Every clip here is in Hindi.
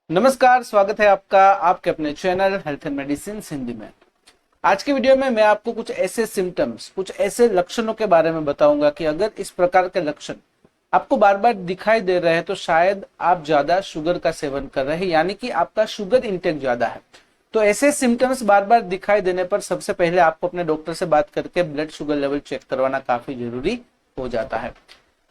नमस्कार, स्वागत है आपका आपके अपने channel health and medicine Hindi में। आज की वीडियो में मैं आपको कुछ ऐसे सिम्टम्स, कुछ ऐसे लक्षणों के बारे में बताऊंगा कि अगर इस प्रकार के लक्षण आपको बार बार दिखाई दे रहे हैं तो शायद आप ज्यादा शुगर का सेवन कर रहे हैं, यानी कि आपका शुगर इंटेक ज्यादा है। तो ऐसे सिम्टम्स बार बार दिखाई देने पर सबसे पहले आपको अपने डॉक्टर से बात करके ब्लड शुगर लेवल चेक करवाना काफी जरूरी हो जाता है।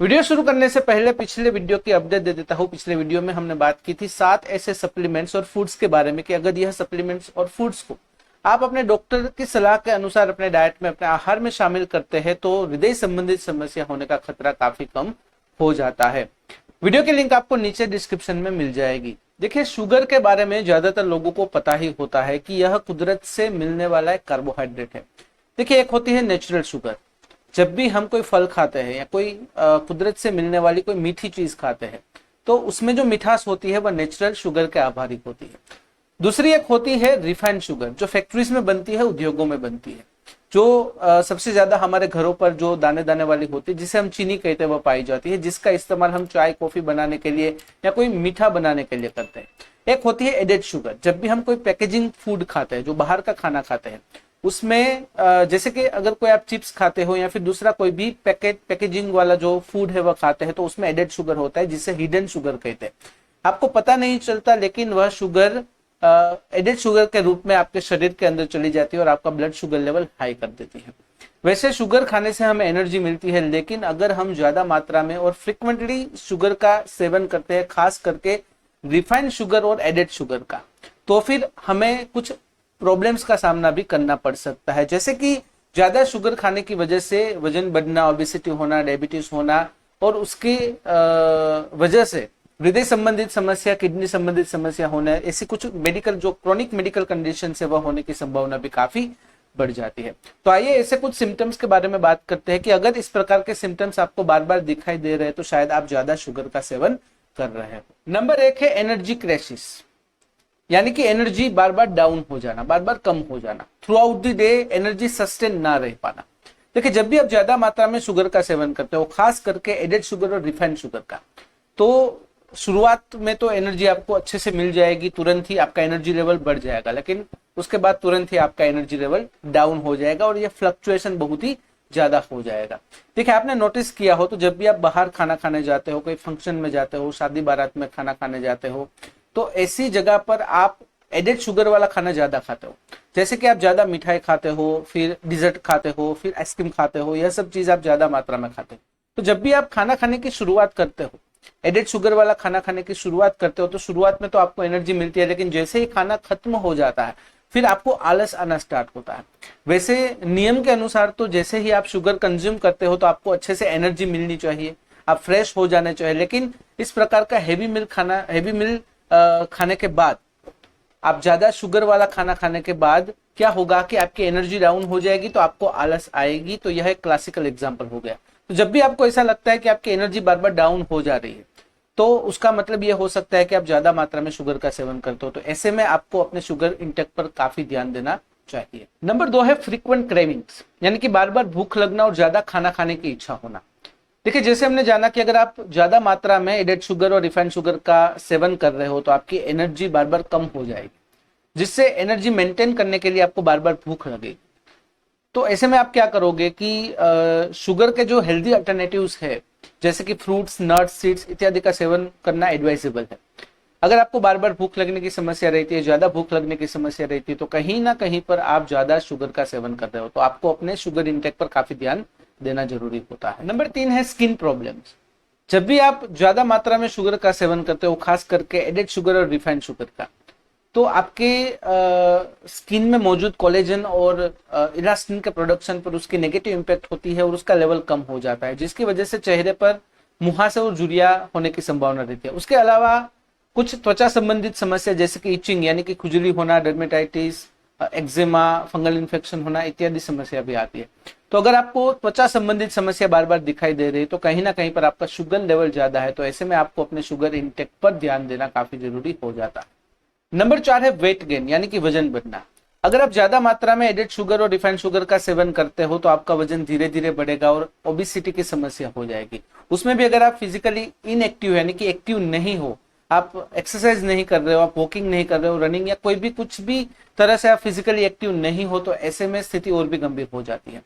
वीडियो शुरू करने से पहले पिछले वीडियो की अपडेट दे देता हूँ। पिछले वीडियो में हमने बात की थी 7 ऐसे सप्लीमेंट्स और फूड्स के बारे में कि अगर यह सप्लीमेंट्स और फूड्स को आप अपने डॉक्टर की सलाह के अनुसार अपने डाइट में, अपने आहार में शामिल करते हैं तो हृदय संबंधित समस्या होने का खतरा काफी कम हो जाता है। वीडियो की लिंक आपको नीचे डिस्क्रिप्शन में मिल जाएगी। देखिए, शुगर के बारे में ज्यादातर लोगों को पता ही होता है कि यह कुदरत से मिलने वाला एक कार्बोहाइड्रेट है। देखिए, एक होती है नेचुरल शुगर। जब भी हम कोई फल खाते हैं या कोई कुदरत से मिलने वाली कोई मीठी चीज खाते हैं तो उसमें जो मिठास होती है वह नेचुरल शुगर के आभारी होती है। दूसरी एक होती है रिफाइंड शुगर, जो फैक्ट्रीज में बनती है, उद्योगों में बनती है, जो सबसे ज्यादा हमारे घरों पर जो दाने दाने वाली होती है, जिसे हम चीनी कहते हैं, वह पाई जाती है, जिसका इस्तेमाल हम चाय कॉफी बनाने के लिए या कोई मीठा बनाने के लिए करते हैं। एक होती है एडेड शुगर। जब भी हम कोई पैकेजिंग फूड खाते हैं, जो बाहर का खाना खाते हैं, उसमें जैसे कि अगर कोई आप चिप्स खाते हो या फिर दूसरा कोई भी पैकेजिंग वाला जो फूड है वह खाते हैं तो उसमें एडेड शुगर होता है, जिसे हिडन शुगर कहते हैं। आपको पता नहीं चलता, लेकिन वह शुगर एडेड शुगर के रूप में आपके शरीर के अंदर चली जाती है और आपका ब्लड शुगर लेवल हाई कर देती है। वैसे शुगर खाने से हमें एनर्जी मिलती है, लेकिन अगर हम ज्यादा मात्रा में और फ्रिक्वेंटली शुगर का सेवन करते हैं, खास करके रिफाइंड शुगर और एडेड शुगर का, तो फिर हमें कुछ प्रॉब्लम्स का सामना भी करना पड़ सकता है। जैसे कि ज्यादा शुगर खाने की वजह से वजन बढ़ना, ओबेसिटी होना, डायबिटीज होना और उसकी वजह से हृदय संबंधित समस्या, किडनी संबंधित समस्या होना, ऐसी कुछ मेडिकल जो क्रॉनिक मेडिकल कंडीशन है वह होने की संभावना भी काफी बढ़ जाती है। तो आइए ऐसे कुछ सिम्टम्स के बारे में बात करते हैं कि अगर इस प्रकार के सिम्टम्स आपको बार बार दिखाई दे रहे हैं तो शायद आप ज्यादा शुगर का सेवन कर रहे हैं। नंबर 1 है एनर्जी क्रैशिस, यानी कि एनर्जी बार बार डाउन हो जाना, बार बार कम हो जाना, through out the day energy sustain ना रह पाना। देखिए, जब भी आप ज्यादा मात्रा में शुगर का सेवन करते हो, खास करके एडेड शुगर और रिफाइंड शुगर का, तो शुरुआत में तो एनर्जी आपको अच्छे से मिल जाएगी, तुरंत ही आपका एनर्जी लेवल बढ़ जाएगा, लेकिन उसके बाद तुरंत ही आपका एनर्जी लेवल डाउन हो जाएगा और यह फ्लक्चुएशन बहुत ही ज्यादा हो जाएगा। देखिए, आपने नोटिस किया हो तो जब भी आप बाहर खाना खाने जाते हो, कोई फंक्शन में जाते हो, शादी बारात में खाना खाने जाते हो, तो ऐसी जगह पर आप एडेड शुगर वाला खाना ज्यादा खाते हो। जैसे कि आप ज्यादा मिठाई खाते हो, फिर डिजर्ट खाते हो, फिर आइसक्रीम खाते हो, यह सब चीज आप ज्यादा मात्रा में खाते हो। तो जब भी आप खाना खाने की शुरुआत करते हो, एडेड शुगर वाला खाना खाने की शुरुआत करते हो, तो शुरुआत में तो आपको एनर्जी मिलती है, लेकिन जैसे ही खाना खत्म हो जाता है फिर आपको आलस आना स्टार्ट होता है। वैसे नियम के अनुसार तो जैसे ही आप शुगर कंज्यूम करते हो तो आपको अच्छे से एनर्जी मिलनी चाहिए, आप फ्रेश हो जाने चाहिए, लेकिन इस प्रकार का हैवी मील खाने के बाद, आप ज्यादा शुगर वाला खाना खाने के बाद क्या होगा कि आपकी एनर्जी डाउन हो जाएगी, तो आपको आलस आएगी। तो यह एक क्लासिकल एग्जांपल हो गया। तो जब भी आपको ऐसा लगता है कि आपकी एनर्जी बार बार डाउन हो जा रही है तो उसका मतलब यह हो सकता है कि आप ज्यादा मात्रा में शुगर का सेवन करते हो। तो ऐसे में आपको अपने शुगर इंटेक पर काफी ध्यान देना चाहिए। नंबर 2 है फ्रीक्वेंट क्रेविंग्स, यानी कि बार बार भूख लगना और ज्यादा खाना खाने की इच्छा होना। देखिए, जैसे हमने जाना कि अगर आप ज्यादा मात्रा में एडेड शुगर और रिफाइंड शुगर का सेवन कर रहे हो तो आपकी एनर्जी बार बार कम हो जाएगी, जिससे एनर्जी मेंटेन करने के लिए आपको बार बार भूख लगेगी। तो ऐसे में आप क्या करोगे कि शुगर के जो हेल्दी अल्टरनेटिव्स है, जैसे कि फ्रूट्स, नट्स, सीड्स इत्यादि का सेवन करना एडवाइजेबल है। अगर आपको बार बार भूख लगने की समस्या रहती है, ज्यादा भूख लगने की समस्या रहती है, तो कहीं ना कहीं पर आप ज्यादा शुगर का सेवन कर रहे हो, तो आपको अपने शुगर इंटेक पर काफी ध्यान देना जरूरी होता है। नंबर 3 है स्किन प्रॉब्लम्स। जब भी आप ज्यादा मात्रा में शुगर का सेवन करते हो, खास करके एडेड शुगर और रिफाइंड शुगर का, तो आपके स्किन में मौजूद कोलेजन और इलास्टिन के प्रोडक्शन पर उसकी नेगेटिव इंपैक्ट होती है और उसका लेवल कम हो जाता है, जिसकी वजह से चेहरे पर मुहासे और झुर्रियां होने की संभावना रहती है। उसके अलावा कुछ त्वचा संबंधित समस्या जैसे कि इचिंग, यानी कि खुजली होना, डर्मेटाइटिस, एक्जिमा, फंगल इन्फेक्शन होना इत्यादि समस्या भी आती है। तो अगर आपको त्वचा संबंधित समस्या बार बार दिखाई दे रही है तो कहीं ना कहीं पर आपका शुगर लेवल ज्यादा है, तो ऐसे में आपको अपने शुगर इंटेक पर ध्यान देना काफी जरूरी हो जाता है। नंबर 4 है वेट गेन, यानी कि वजन बढ़ना। अगर आप ज्यादा मात्रा में एडेड शुगर और रिफाइंड शुगर का सेवन करते हो तो आपका वजन धीरे धीरे बढ़ेगा और ओबेसिटी की समस्या हो जाएगी। उसमें भी अगर आप फिजिकली इनएक्टिव यानी कि एक्टिव नहीं हो, आप एक्सरसाइज नहीं कर रहे हो, आप वॉकिंग नहीं कर रहे हो, रनिंग या कोई भी कुछ भी तरह से आप फिजिकली एक्टिव नहीं हो, तो ऐसे में स्थिति और भी गंभीर हो जाती है।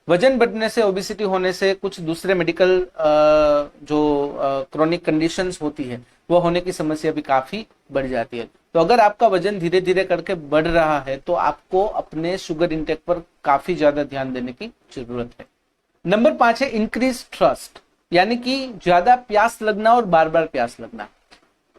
वजन बढ़ने से, ओबेसिटी होने से, कुछ दूसरे मेडिकल जो क्रोनिक कंडीशंस होती है वो होने की समस्या भी काफी बढ़ जाती है। तो अगर आपका वजन धीरे धीरे करके बढ़ रहा है तो आपको अपने शुगर इंटेक पर काफी ज्यादा ध्यान देने की जरूरत है। नंबर 5 है इंक्रीज थ्रस्ट, यानी कि ज्यादा प्यास लगना और बार बार प्यास लगना।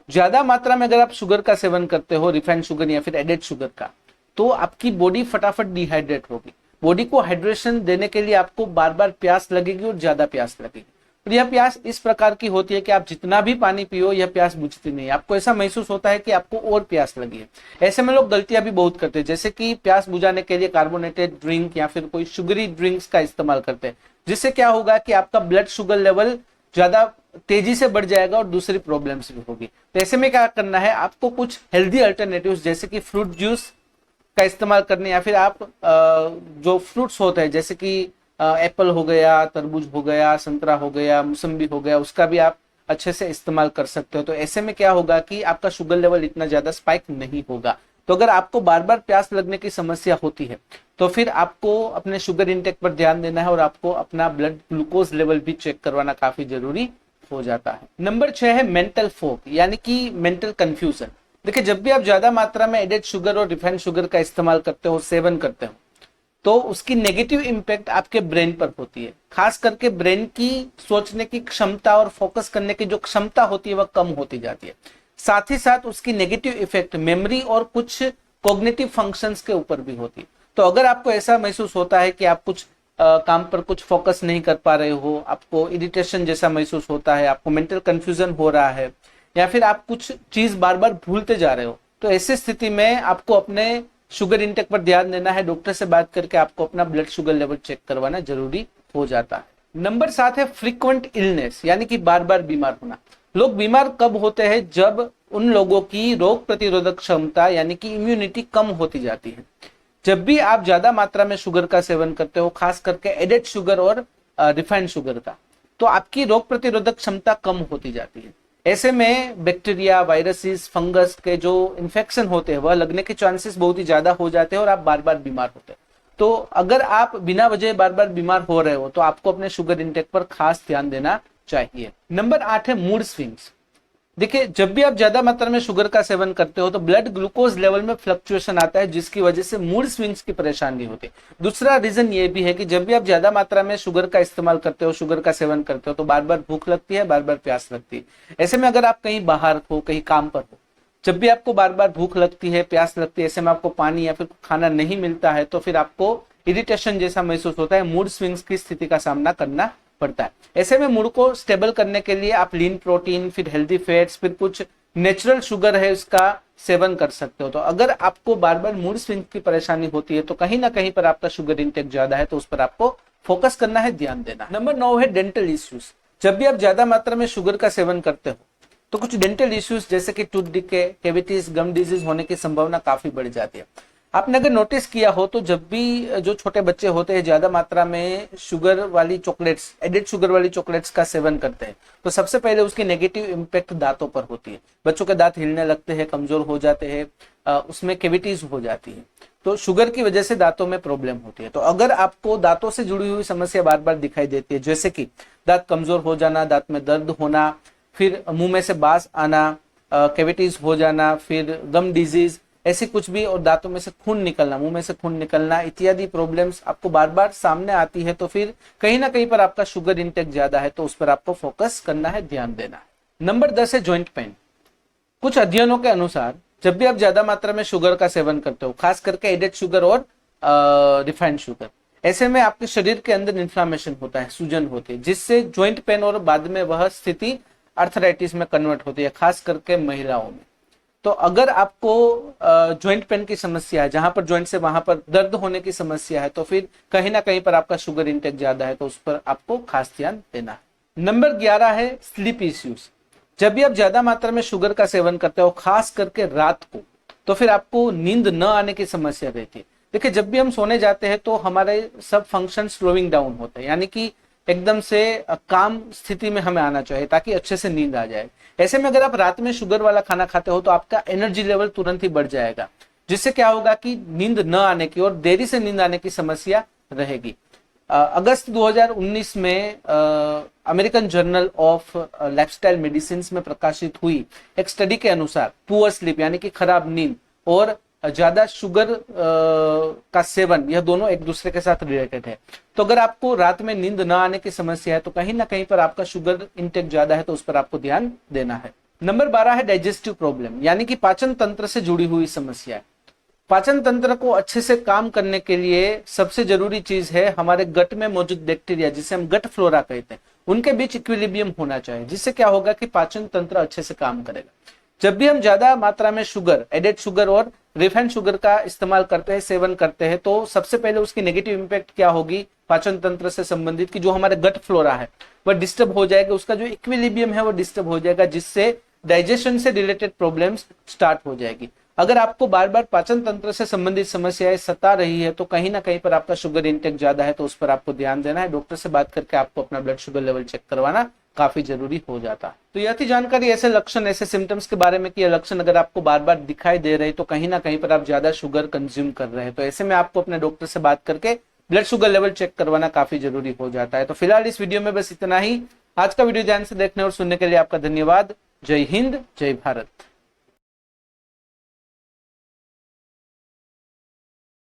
ज्यादा मात्रा में अगर आप शुगर का सेवन करते हो, रिफाइंड शुगर या फिर एडेड शुगर का, तो आपकी बॉडी फटाफट डिहाइड्रेट होगी। बॉडी को हाइड्रेशन देने के लिए आपको बार बार प्यास लगेगी और ज्यादा प्यास लगेगी। और यह प्यास इस प्रकार की होती है कि आप जितना भी पानी पियो यह प्यास बुझती नहीं है। आपको ऐसा महसूस होता है कि आपको और प्यास लगी है। ऐसे में लोग गलतियां भी बहुत करते हैं, जैसे कि प्यास बुझाने के लिए कार्बोनेटेड ड्रिंक या फिर कोई शुगरी ड्रिंक्स का इस्तेमाल करते हैं, जिससे क्या होगा कि आपका ब्लड शुगर लेवल ज्यादा तेजी से बढ़ जाएगा और दूसरी प्रॉब्लम्स भी होगी। तो ऐसे में क्या करना है, आपको कुछ हेल्दी अल्टरनेटिव्स जैसे कि फ्रूट जूस का इस्तेमाल करने, या फिर आप जो फ्रूट्स होते हैं जैसे कि एप्पल हो गया, तरबूज हो गया, संतरा हो गया, मौसम्बी हो गया, उसका भी आप अच्छे से इस्तेमाल कर सकते हो। तो ऐसे में क्या होगा कि आपका शुगर लेवल इतना ज्यादा स्पाइक नहीं होगा। तो अगर आपको बार बार प्यास लगने की समस्या होती है तो फिर आपको अपने शुगर इंटेक पर ध्यान देना है और आपको अपना ब्लड ग्लूकोज लेवल भी चेक करवाना काफी जरूरी हो जाता है। नंबर 6 है मेंटल फोग, यानी कि मेंटल कंफ्यूजन। देखिए, जब भी आप ज्यादा मात्रा में एडेड शुगर और रिफाइंड शुगर का इस्तेमाल करते हो, सेवन करते हो, तो उसकी नेगेटिव इंपैक्ट आपके ब्रेन पर होती है। खास करके ब्रेन की सोचने की क्षमता और फोकस करने की जो क्षमता होती है वह कम होती जाती है। साथ ही साथ उसकी नेगेटिव इफेक्ट मेमोरी और कुछ कॉग्निटिव फंक्शंस के ऊपर भी होती है। तो अगर आपको ऐसा महसूस होता है कि आप कुछ काम पर कुछ फोकस नहीं कर पा रहे हो, आपको इरिटेशन जैसा महसूस होता है, आपको मेंटल कंफ्यूजन हो रहा है, या फिर आप कुछ चीज बार बार भूलते जा रहे हो, तो ऐसी स्थिति में आपको अपने शुगर इंटेक पर ध्यान देना है। डॉक्टर से बात करके आपको अपना ब्लड शुगर लेवल चेक करवाना जरूरी हो जाता है। नंबर 7 है फ्रीक्वेंट इलनेस, यानी कि बार बार बीमार होना। लोग बीमार कब होते हैं, जब उन लोगों की रोग प्रतिरोधक क्षमता यानी कि इम्यूनिटी कम होती जाती है। जब भी आप ज्यादा मात्रा में शुगर का सेवन करते हो, खास करके एडेड शुगर और रिफाइंड शुगर का, तो आपकी रोग प्रतिरोधक क्षमता कम होती जाती है। ऐसे में बैक्टीरिया, वायरसेस, फंगस के जो इन्फेक्शन होते हैं वह लगने के चांसेस बहुत ही ज्यादा हो जाते हैं और आप बार बार बीमार होते हैं। तो अगर आप बिना वजह बार बार बीमार हो रहे हो तो आपको अपने शुगर इंटेक पर खास ध्यान देना चाहिए। नंबर 8 है मूड स्विंग्स। देखिए, जब भी आप ज्यादा मात्रा में शुगर का सेवन करते हो तो ब्लड ग्लूकोज लेवल में फ्लक्चुएशन आता है, जिसकी वजह से मूड स्विंग्स की परेशानी होती है। दूसरा रीजन ये भी है कि जब भी आप ज्यादा मात्रा में शुगर का इस्तेमाल करते हो, शुगर का सेवन करते हो, तो बार बार भूख लगती है, बार बार प्यास लगती है। ऐसे में अगर आप कहीं बाहर हो, कहीं काम पर हो, जब भी आपको बार बार भूख लगती है, प्यास लगती है, ऐसे में आपको पानी या फिर खाना नहीं मिलता है, तो फिर आपको इरिटेशन जैसा महसूस होता है, मूड स्विंग्स की स्थिति का सामना करना पड़ता है। ऐसे में मूड को स्टेबल करने के लिए आप लीन प्रोटीन, फिर हेल्दी फैट्स, फिर कुछ नेचुरल शुगर है उसका सेवन कर सकते हो। तो अगर आपको बार बार मूड स्विंग की परेशानी होती है तो कहीं ना कहीं पर आपका शुगर इंटेक ज्यादा है, तो उस पर आपको फोकस करना है, ध्यान देना है। नंबर 9 है डेंटल इश्यूज। जब भी आप ज्यादा मात्रा में शुगर का सेवन करते हो तो कुछ डेंटल इश्यूज जैसे कि टूथ डिके, कैविटीज, गम डिजीज होने की संभावना काफी बढ़ जाती है। आपने अगर नोटिस किया हो तो जब भी जो छोटे बच्चे होते हैं ज्यादा मात्रा में शुगर वाली चॉकलेट्स, एडेड शुगर वाली चॉकलेट्स का सेवन करते हैं, तो सबसे पहले उसकी नेगेटिव इंपैक्ट दांतों पर होती है। बच्चों के दांत हिलने लगते हैं, कमजोर हो जाते हैं, उसमें कैविटीज हो जाती है। तो शुगर की वजह से दांतों में प्रॉब्लम होती है। तो अगर आपको दांतों से जुड़ी हुई समस्या बार बार दिखाई देती है, जैसे कि दांत कमजोर हो जाना, दांत में दर्द होना, फिर मुंह में से बास आना, कैविटीज हो जाना, फिर गम डिजीज, ऐसी कुछ भी, और दांतों में से खून निकलना, मुंह में से खून निकलना इत्यादि प्रॉब्लम्स आपको बार बार सामने आती है, तो फिर कहीं ना कहीं पर आपका शुगर इंटेक ज्यादा है, तो उस पर आपको फोकस करना है, ध्यान देना है। नंबर 10 है जॉइंट पेन। कुछ अध्ययनों के अनुसार जब भी आप ज्यादा मात्रा में शुगर का सेवन करते हो, खास करके एडेड शुगर और रिफाइंड शुगर, ऐसे में आपके शरीर के अंदर इन्फ्लामेशन होता है, सूजन होती है, जिससे जॉइंट पेन और बाद में वह स्थिति आर्थराइटिस में कन्वर्ट होती है, खास करके महिलाओं में। तो अगर आपको जॉइंट पेन की समस्या है, जहां पर जॉइंट से वहां पर दर्द होने की समस्या है, तो फिर कहीं ना कहीं पर आपका शुगर इंटेक ज्यादा है, तो उस पर आपको खास ध्यान देना है। नंबर 11 है स्लीप इश्यूज। जब भी आप ज्यादा मात्रा में शुगर का सेवन करते हो, खास करके रात को, तो फिर आपको नींद न आने की समस्या रहती है। देखिए, जब भी हम सोने जाते हैं तो हमारे सब फंक्शन स्लोइंग डाउन होते हैं, यानी कि एकदम से काम स्थिति में हमें आना चाहिए ताकि अच्छे से नींद आ जाए। ऐसे में अगर आप रात में शुगर वाला खाना खाते हो तो आपका एनर्जी लेवल तुरंत ही बढ़ जाएगा, जिससे क्या होगा कि नींद न आने की और देरी से नींद आने की समस्या रहेगी। अगस्त 2019 में American journal of lifestyle medicine में प्रकाशित हुई एक स्टडी के अनुसार पुअर स्लीप यानी कि खराब नींद और ज्यादा शुगर का सेवन, यह दोनों एक दूसरे के साथ रिलेटेड है। तो अगर आपको रात में नींद न आने की समस्या है तो कहीं ना कहीं पर आपका शुगर इंटेक ज्यादा है, तो उस पर आपको ध्यान देना है। नंबर 12 है डाइजेस्टिव प्रॉब्लम, यानी कि पाचन तंत्र से जुड़ी हुई समस्या। पाचन तंत्र को अच्छे से काम करने के लिए सबसे जरूरी चीज है हमारे गट में मौजूद बैक्टीरिया, जिसे हम गट फ्लोरा कहते हैं, उनके बीच इक्विलिब्रियम होना चाहिए, जिससे क्या होगा कि पाचन तंत्र अच्छे से काम करेगा। जब भी हम ज्यादा मात्रा में शुगर, एडेड शुगर और रिफाइंड शुगर का इस्तेमाल करते हैं, सेवन करते हैं, तो सबसे पहले उसकी नेगेटिव इंपैक्ट क्या होगी पाचन तंत्र से संबंधित, कि जो हमारे गट फ्लोरा है वह डिस्टर्ब हो जाएगा, उसका जो इक्विलिब्रियम है वो डिस्टर्ब हो जाएगा, जिससे डाइजेशन से रिलेटेड प्रॉब्लम्स स्टार्ट हो जाएगी। अगर आपको बार बार पाचन तंत्र से संबंधित समस्याएं सता रही है तो कहीं ना कहीं पर आपका शुगर इंटेक ज्यादा है, तो उस पर आपको ध्यान देना है। डॉक्टर से बात करके आपको अपना ब्लड शुगर लेवल चेक करवाना काफी जरूरी हो जाता है। तो यह थी जानकारी ऐसे लक्षण, ऐसे सिम्टम्स के बारे में कि यह लक्षण अगर आपको बार बार दिखाई दे रहे तो कहीं ना कहीं पर आप ज्यादा शुगर कंज्यूम कर रहे हैं, तो ऐसे में आपको अपने डॉक्टर से बात करके ब्लड शुगर लेवल चेक करवाना काफी जरूरी हो जाता है। तो फिलहाल इस वीडियो में बस इतना ही। आज का वीडियो ध्यान से देखने और सुनने के लिए आपका धन्यवाद। जय हिंद, जय भारत।